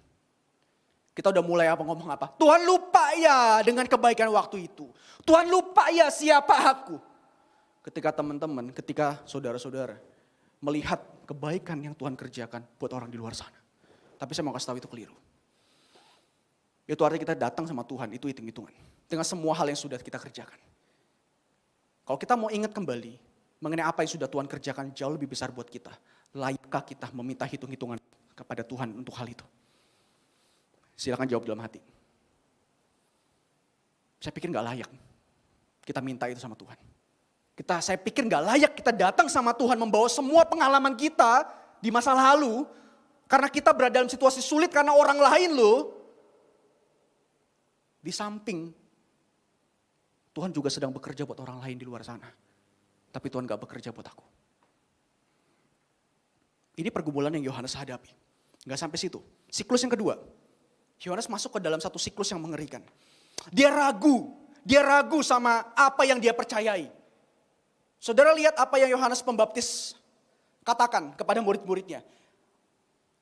Kita udah mulai ngomong apa? Tuhan lupa ya dengan kebaikan waktu itu. Tuhan lupa ya siapa aku. Ketika teman-teman, ketika saudara-saudara melihat kebaikan yang Tuhan kerjakan buat orang di luar sana. Tapi saya mau kasih tahu itu keliru. Itu artinya kita datang sama Tuhan, itu hitung-hitungan. Dengan semua hal yang sudah kita kerjakan. Kalau kita mau ingat kembali mengenai apa yang sudah Tuhan kerjakan jauh lebih besar buat kita. Layakkah kita meminta hitung-hitungan kepada Tuhan untuk hal itu? Silakan jawab dalam hati. Saya pikir gak layak kita minta itu sama Tuhan. Saya pikir gak layak kita datang sama Tuhan membawa semua pengalaman kita di masa lalu. Karena kita berada dalam situasi sulit karena orang lain loh. Di samping Tuhan juga sedang bekerja buat orang lain di luar sana. Tapi Tuhan gak bekerja buat aku. Ini pergumulan yang Yohanes hadapi. Gak sampai situ. Siklus yang kedua. Yohanes masuk ke dalam satu siklus yang mengerikan. Dia ragu sama apa yang dia percayai. Saudara lihat apa yang Yohanes Pembaptis katakan kepada murid-muridnya.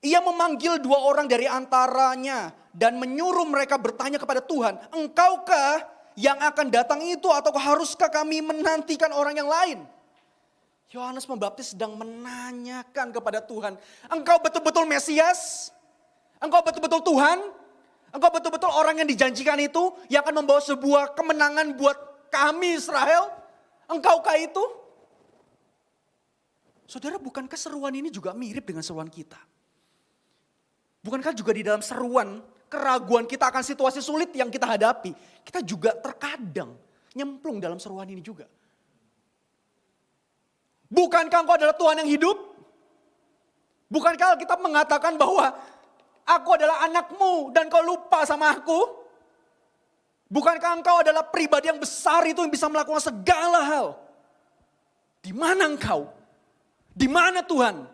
Ia memanggil 2 orang dari antaranya dan menyuruh mereka bertanya kepada Tuhan, engkaukah yang akan datang itu atau haruskah kami menantikan orang yang lain? Yohanes Pembaptis sedang menanyakan kepada Tuhan, engkau betul-betul Mesias? Engkau betul-betul Tuhan? Engkau betul-betul orang yang dijanjikan itu yang akan membawa sebuah kemenangan buat kami Israel? Engkaukah itu? Saudara, bukankah seruan ini juga mirip dengan seruan kita? Bukankah juga di dalam seruan, keraguan kita akan situasi sulit yang kita hadapi, kita juga terkadang nyemplung dalam seruan ini juga. Bukankah engkau adalah Tuhan yang hidup? Bukankah kita mengatakan bahwa aku adalah anakmu dan kau lupa sama aku? Bukankah engkau adalah pribadi yang besar itu yang bisa melakukan segala hal? Di mana engkau? Di mana Tuhan?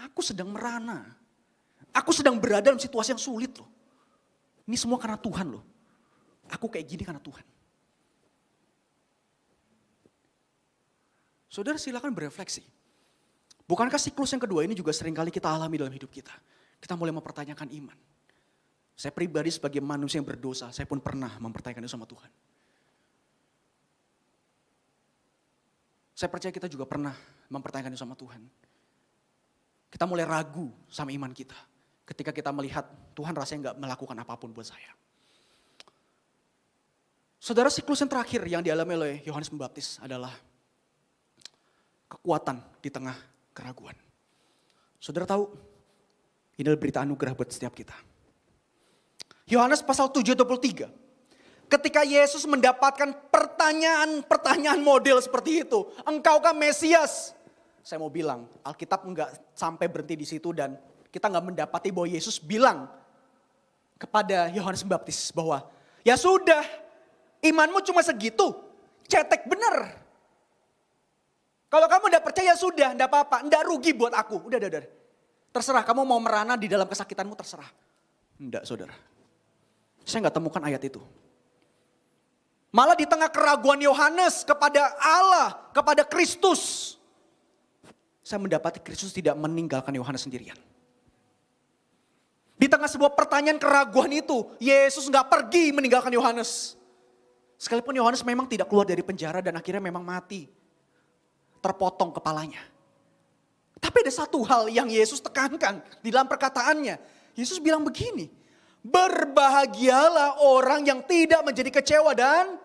Aku sedang merana. Aku sedang berada dalam situasi yang sulit loh. Ini semua karena Tuhan loh. Aku kayak gini karena Tuhan. Saudara silakan berefleksi. Bukankah siklus yang kedua ini juga seringkali kita alami dalam hidup kita? Kita mulai mempertanyakan iman. Saya pribadi sebagai manusia yang berdosa, saya pun pernah mempertanyakan itu sama Tuhan. Saya percaya kita juga pernah mempertanyakan itu sama Tuhan. Kita mulai ragu sama iman kita. Ketika kita melihat Tuhan rasanya gak melakukan apapun buat saya. Saudara, siklus yang terakhir yang dialami oleh Yohanes Pembaptis adalah kekuatan di tengah keraguan. Saudara tahu, ini adalah berita anugerah buat setiap kita. Yohanes pasal 7:23. Ketika Yesus mendapatkan pertanyaan model seperti itu. Engkaukah Mesias? Saya mau bilang, Alkitab enggak sampai berhenti di situ dan kita enggak mendapati bahwa Yesus bilang kepada Yohanes Pembaptis bahwa ya sudah, imanmu cuma segitu, cetek bener. Kalau kamu enggak percaya sudah, enggak apa-apa, enggak rugi buat aku. Udah. Terserah kamu mau merana di dalam kesakitanmu terserah. Enggak saudara. Saya enggak temukan ayat itu. Malah di tengah keraguan Yohanes kepada Allah, kepada Kristus. Saya mendapati Kristus tidak meninggalkan Yohanes sendirian. Di tengah sebuah pertanyaan keraguan itu, Yesus enggak pergi meninggalkan Yohanes. Sekalipun Yohanes memang tidak keluar dari penjara dan akhirnya memang mati. Terpotong kepalanya. Tapi ada satu hal yang Yesus tekankan di dalam perkataannya. Yesus bilang begini, berbahagialah orang yang tidak menjadi kecewa dan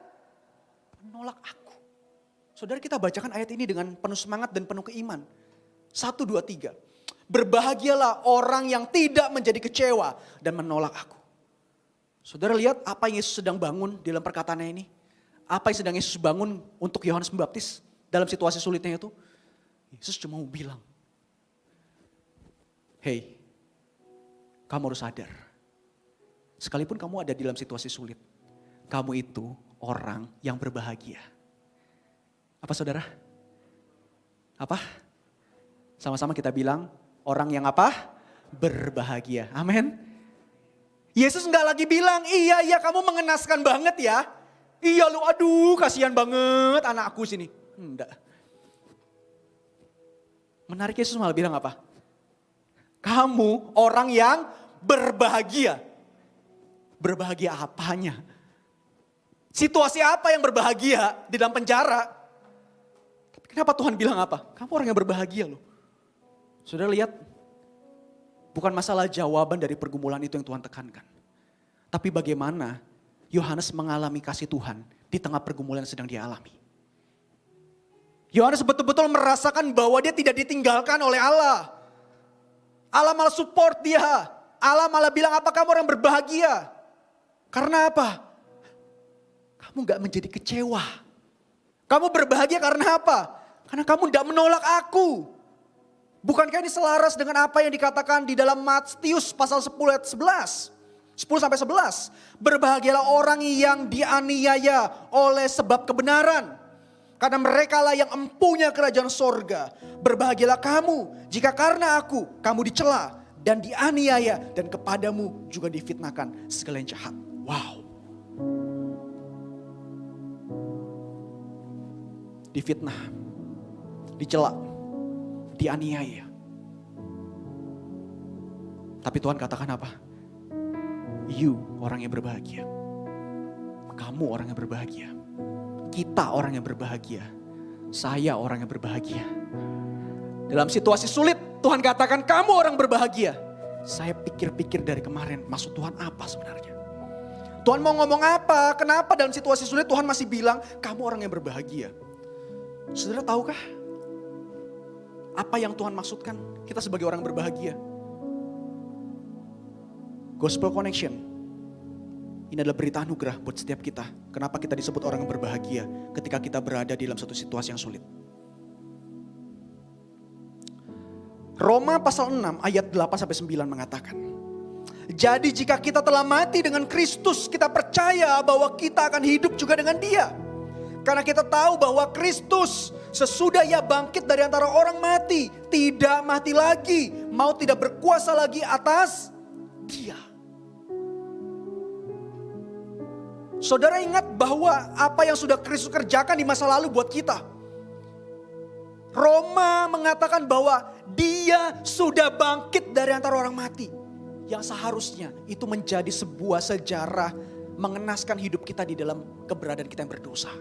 menolak aku. Saudara, kita bacakan ayat ini dengan penuh semangat dan penuh keiman. 1, 2, 3. Berbahagialah orang yang tidak menjadi kecewa dan menolak aku. Saudara lihat apa yang Yesus sedang bangun di dalam perkataannya ini. Apa yang sedang Yesus bangun untuk Yohanes Pembaptis dalam situasi sulitnya itu. Yesus cuma mau bilang, hey, kamu harus sadar. Sekalipun kamu ada di dalam situasi sulit, kamu itu orang yang berbahagia. Apa saudara? Apa? Sama-sama kita bilang, orang yang apa? Berbahagia. Amin. Yesus enggak lagi bilang, iya kamu mengenaskan banget ya. Iya lu, aduh kasihan banget anakku sini. Enggak. Menarik, Yesus malah bilang apa? Kamu orang yang berbahagia. Berbahagia apanya? Situasi apa yang berbahagia di dalam penjara? Tapi kenapa Tuhan bilang apa? Kamu orang yang berbahagia loh. Saudara lihat, bukan masalah jawaban dari pergumulan itu yang Tuhan tekankan. Tapi bagaimana Yohanes mengalami kasih Tuhan di tengah pergumulan yang sedang dia alami. Yohanes betul-betul merasakan bahwa dia tidak ditinggalkan oleh Allah. Allah malah support dia. Allah malah bilang, apa kamu orang berbahagia? Karena apa? Kamu gak menjadi kecewa. Kamu berbahagia karena apa? Karena kamu tidak menolak aku. Bukankah ini selaras dengan apa yang dikatakan di dalam Matius pasal 10 ayat 11? 10-11. Berbahagialah orang yang dianiaya oleh sebab kebenaran. Karena mereka lah yang empunya kerajaan sorga. Berbahagialah kamu jika karena aku kamu dicela dan dianiaya dan kepadamu juga difitnahkan segala yang jahat. Wow. Difitnah, dicela, dianiaya. Tapi Tuhan katakan apa? You orang yang berbahagia. Kamu orang yang berbahagia. Kita orang yang berbahagia. Saya orang yang berbahagia. Dalam situasi sulit Tuhan katakan kamu orang berbahagia. Saya pikir-pikir dari kemarin maksud Tuhan apa sebenarnya. Tuhan mau ngomong apa? Kenapa dalam situasi sulit Tuhan masih bilang kamu orang yang berbahagia. Saudara tahukah apa yang Tuhan maksudkan kita sebagai orang berbahagia? Gospel Connection. Ini adalah berita anugerah buat setiap kita. Kenapa kita disebut orang yang berbahagia ketika kita berada di dalam suatu situasi yang sulit. Roma pasal 6 ayat 8-9 mengatakan. Jadi jika kita telah mati dengan Kristus, kita percaya bahwa kita akan hidup juga dengan Dia. Karena kita tahu bahwa Kristus sesudah Ia bangkit dari antara orang mati, tidak mati lagi, mau tidak berkuasa lagi atas Dia. Saudara ingat bahwa apa yang sudah Kristus kerjakan di masa lalu buat kita. Roma mengatakan bahwa Dia sudah bangkit dari antara orang mati. Yang seharusnya itu menjadi sebuah sejarah mengenaskan hidup kita di dalam keberadaan kita yang berdosa.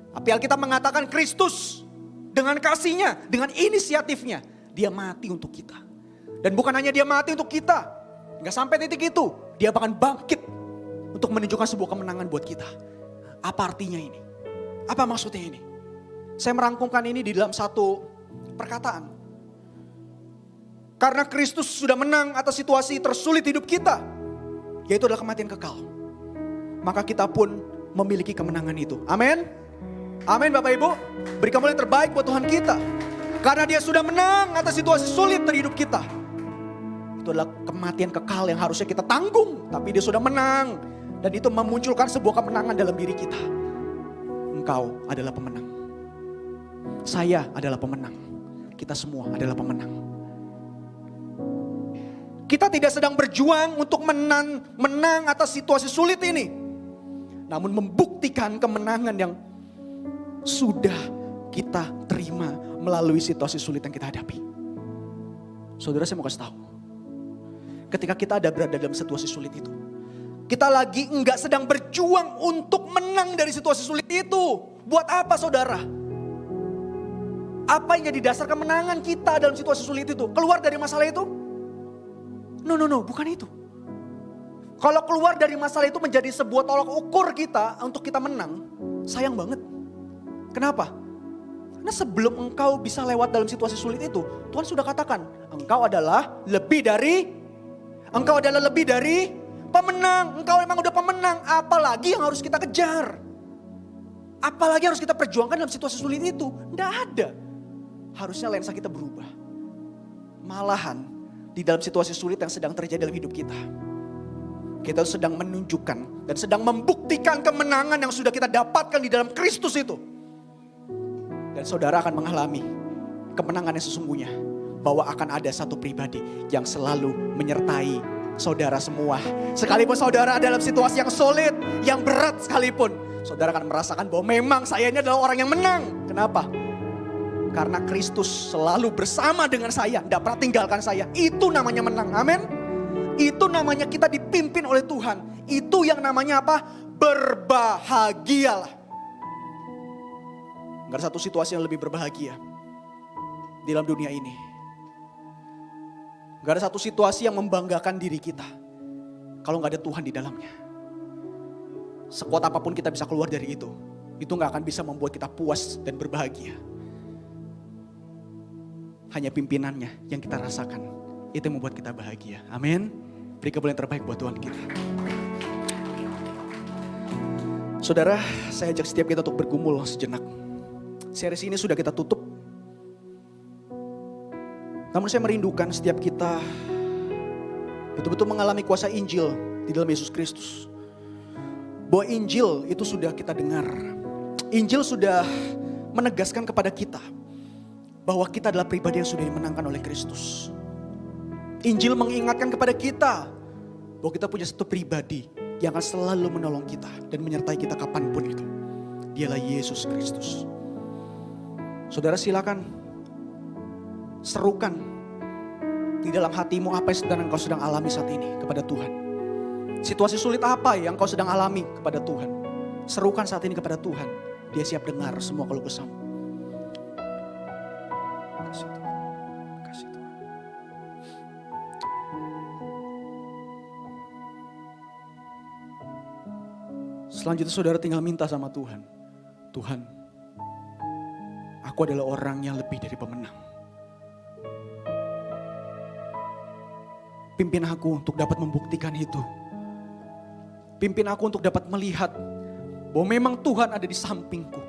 Tapi Alkitab mengatakan Kristus dengan kasih-Nya, dengan inisiatifnya, Dia mati untuk kita. Dan bukan hanya Dia mati untuk kita. Nggak sampai titik itu, Dia bahkan bangkit untuk menunjukkan sebuah kemenangan buat kita. Apa artinya ini? Apa maksudnya ini? Saya merangkumkan ini di dalam satu perkataan. Karena Kristus sudah menang atas situasi tersulit hidup kita. Yaitu adalah kematian kekal. Maka kita pun memiliki kemenangan itu. Amin. Amin Bapak Ibu. Berikan yang terbaik buat Tuhan kita. Karena Dia sudah menang atas situasi sulit dari hidup kita. Itu adalah kematian kekal yang harusnya kita tanggung. Tapi Dia sudah menang. Dan itu memunculkan sebuah kemenangan dalam diri kita. Engkau adalah pemenang. Saya adalah pemenang. Kita semua adalah pemenang. Kita tidak sedang berjuang untuk menang atas situasi sulit ini. Namun membuktikan kemenangan yang sudah kita terima melalui situasi sulit yang kita hadapi. Saudara, saya mau kasih tahu. Ketika kita ada berada dalam situasi sulit itu. Kita lagi enggak sedang berjuang untuk menang dari situasi sulit itu. Buat apa saudara? Apa yang jadi dasar kemenangan kita dalam situasi sulit itu? Keluar dari masalah itu? No, bukan itu. Kalau keluar dari masalah itu menjadi sebuah tolak ukur kita untuk kita menang, sayang banget. Kenapa? Karena sebelum engkau bisa lewat dalam situasi sulit itu, Tuhan sudah katakan, engkau adalah lebih dari pemenang. Engkau memang udah pemenang. Apalagi yang harus kita kejar? Apalagi harus kita perjuangkan dalam situasi sulit itu? Tidak ada. Harusnya lensa kita berubah. Malahan di dalam situasi sulit yang sedang terjadi dalam hidup kita, kita sedang menunjukkan dan sedang membuktikan kemenangan yang sudah kita dapatkan di dalam Kristus itu. Dan saudara akan mengalami kemenangan yang sesungguhnya. Bahwa akan ada satu pribadi yang selalu menyertai saudara semua. Sekalipun saudara dalam situasi yang sulit, yang berat sekalipun. saudara akan merasakan bahwa memang saya ini adalah orang yang menang. Kenapa? Karena Kristus selalu bersama dengan saya, tidak pernah tinggalkan saya. Itu namanya menang, amin. Itu namanya kita dipimpin oleh Tuhan. Itu yang namanya apa? Berbahagialah. Gak ada satu situasi yang lebih berbahagia di dalam dunia ini. Gak ada satu situasi yang membanggakan diri kita kalau gak ada Tuhan di dalamnya. Sekuat apapun kita bisa keluar dari itu gak akan bisa membuat kita puas dan berbahagia. Hanya pimpinannya yang kita rasakan, itu yang membuat kita bahagia. Amin. Beri kemuliaan terbaik buat Tuhan kita. Saudara, saya ajak setiap kita untuk bergumul sejenak. Series ini sudah kita tutup. Namun saya merindukan setiap kita betul-betul mengalami kuasa Injil di dalam Yesus Kristus. Bahwa Injil itu sudah kita dengar. Injil sudah menegaskan kepada kita bahwa kita adalah pribadi yang sudah dimenangkan oleh Kristus. Injil mengingatkan kepada kita bahwa kita punya satu pribadi yang akan selalu menolong kita dan menyertai kita kapanpun itu. Dialah Yesus Kristus. Saudara, silakan serukan di dalam hatimu apa yang kau sedang alami saat ini kepada Tuhan. Situasi sulit apa yang kau sedang alami kepada Tuhan. Serukan saat ini kepada Tuhan. Dia siap dengar semua keluh kesahmu. Kasih Tuhan. Kasih Tuhan. Selanjutnya saudara tinggal minta sama Tuhan. Tuhan, aku adalah orang yang lebih dari pemenang. Pimpin aku untuk dapat membuktikan itu. Pimpin aku untuk dapat melihat bahwa memang Tuhan ada di sampingku.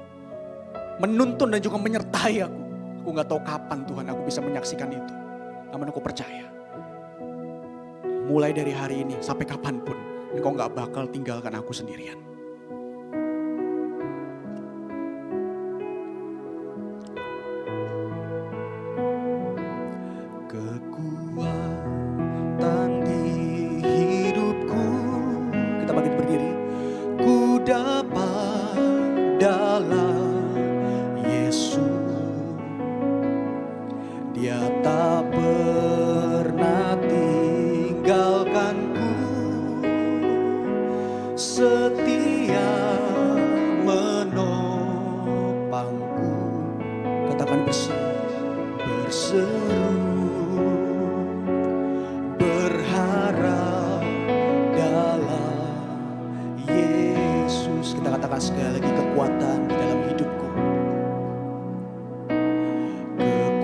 Menuntun dan juga menyertai aku. Aku gak tahu kapan Tuhan aku bisa menyaksikan itu. Namun aku percaya. Mulai dari hari ini sampai kapanpun. Engkau gak bakal tinggalkan aku sendirian. Kekuatan di hidupku. Kita bangkit berdiri. Ku dapat dalam Yesus. Dia tak pernah tinggalkanku, setia menopangku. Katakan berseru, berharap dalam Yesus. Kita katakan sekali lagi, kekuatan di dalam hidupku. Kekuatan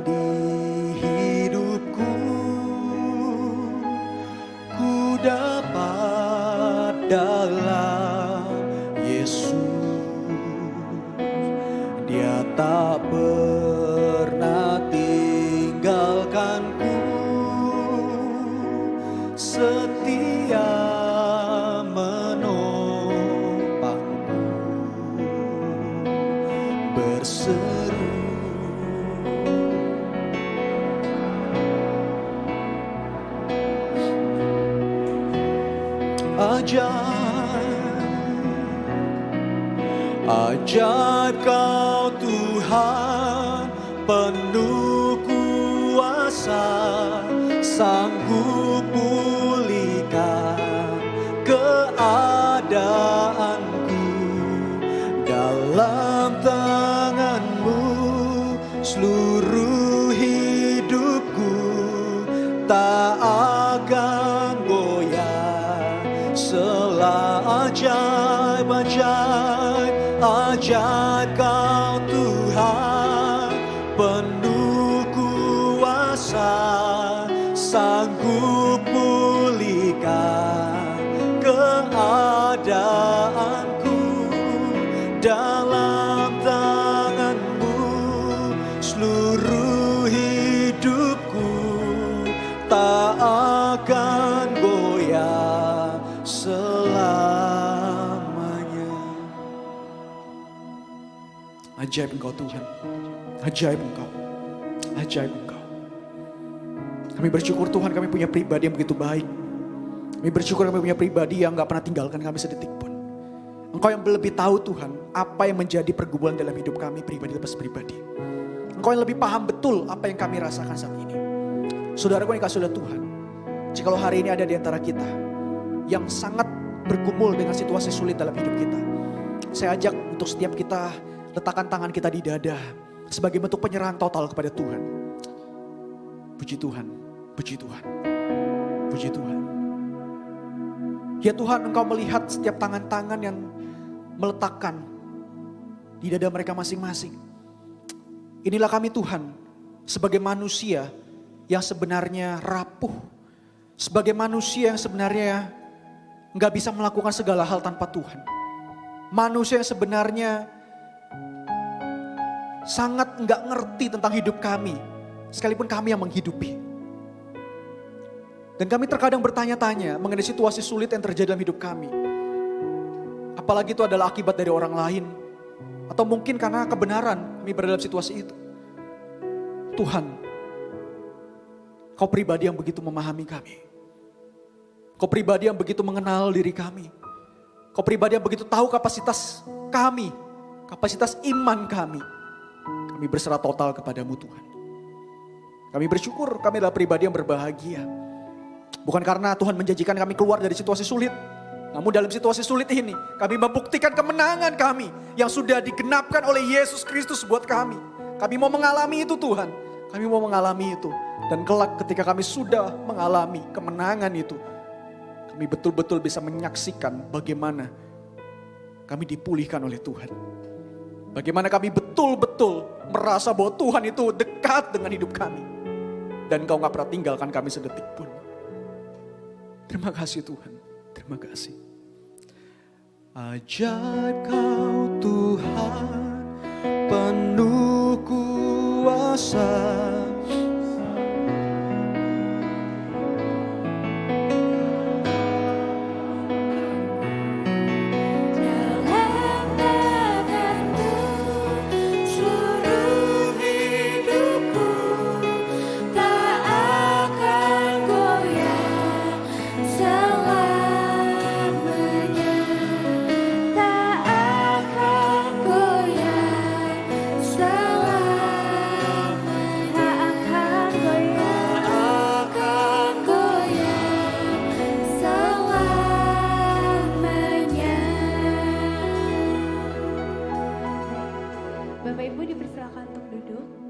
di hidupku, ku dapat dalam Yesus. Dia tak pernah tinggalkanku, setia menopangku, berseru. Ajaib kau Tuhan, penuh kuasa, sanggup pulihkan keadaanku. Dalam tangan-Mu seluruh hidupku tak akan goyah. Ajaib, ajaib kau Tuhan, penuh kuasa, sanggup pulihkan keadaanku. Dalam tangan-Mu seluruh hidupku tak akan goyah selamanya. Ajaib Engkau Tuhan, ajaib Engkau, ajaib Engkau. Kami bersyukur Tuhan, kami punya pribadi yang begitu baik. Kami bersyukur kami punya pribadi yang gak pernah tinggalkan kami sedetik pun. Engkau yang lebih tahu Tuhan, apa yang menjadi pergumulan dalam hidup kami pribadi lepas pribadi. Engkau yang lebih paham betul apa yang kami rasakan saat ini. Saudaraku yang dikasihi oleh Tuhan, jikalau hari ini ada di antara kita yang sangat bergumul dengan situasi sulit dalam hidup kita, saya ajak untuk setiap kita letakkan tangan kita di dada sebagai bentuk penyerahan total kepada Tuhan. Puji Tuhan, puji Tuhan, puji Tuhan. Ya Tuhan, Engkau melihat setiap tangan-tangan yang meletakkan di dada mereka masing-masing. Inilah kami Tuhan, sebagai manusia yang sebenarnya rapuh, sebagai manusia yang sebenarnya gak bisa melakukan segala hal tanpa Tuhan. Manusia yang sebenarnya sangat gak ngerti tentang hidup kami, sekalipun kami yang menghidupi. Dan kami terkadang bertanya-tanya mengenai situasi sulit yang terjadi dalam hidup kami. Apalagi itu adalah akibat dari orang lain. Atau mungkin karena kebenaran kami berada dalam situasi itu. Tuhan, Kau pribadi yang begitu memahami kami. Kau pribadi yang begitu mengenal diri kami. Kau pribadi yang begitu tahu kapasitas kami, kapasitas iman kami. Kami berserah total kepadamu Tuhan. Kami bersyukur kami adalah pribadi yang berbahagia. Bukan karena Tuhan menjanjikan kami keluar dari situasi sulit. Namun dalam situasi sulit ini kami membuktikan kemenangan kami yang sudah digenapkan oleh Yesus Kristus buat kami. Kami mau mengalami itu Tuhan. Kami mau mengalami itu. Dan kelak ketika kami sudah mengalami kemenangan itu, kami betul-betul bisa menyaksikan bagaimana kami dipulihkan oleh Tuhan. Bagaimana kami betul-betul merasa bahwa Tuhan itu dekat dengan hidup kami. Dan Kau gak pernah tinggalkan kami sedetik pun. Terima kasih Tuhan, terima kasih. Ajaib Kau Tuhan, penuh kuasa. Bapak Ibu dipersilakan untuk duduk.